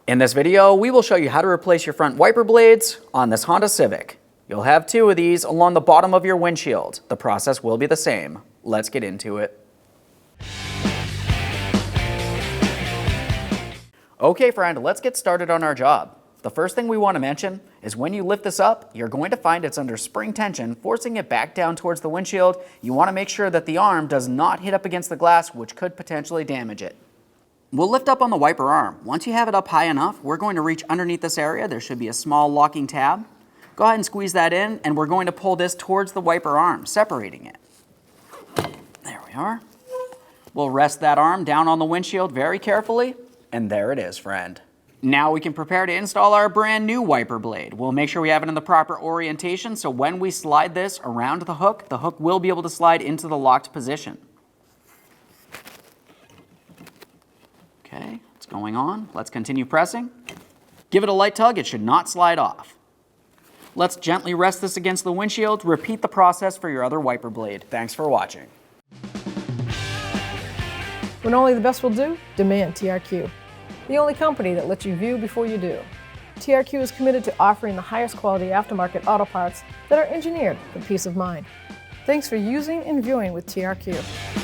In this video, we will show you how to replace your front wiper blades on this Honda Civic. You'll have two of these along the bottom of your windshield. The process will be the same. Let's get into it. Okay friend, let's get started on our job. The first thing we want to mention is when you lift this up, you're going to find it's under spring tension, forcing it back down towards the windshield. You want to make sure that the arm does not hit up against the glass, which could potentially damage it. We'll lift up on the wiper arm. Once you have it up high enough, we're going to reach underneath this area. There should be a small locking tab. Go ahead and squeeze that in, and we're going to pull this towards the wiper arm, separating it. There we are. We'll rest that arm down on the windshield very carefully, and there it is, friend. Now we can prepare to install our brand new wiper blade. We'll make sure we have it in the proper orientation, so when we slide this around the hook will be able to slide into the locked position. Okay, it's going on. Let's continue pressing. Give it a light tug, it should not slide off. Let's gently rest this against the windshield. Repeat the process for your other wiper blade. Thanks for watching. When only the best will do, demand TRQ. The only company that lets you view before you do. TRQ is committed to offering the highest quality aftermarket auto parts that are engineered for peace of mind. Thanks for using and viewing with TRQ.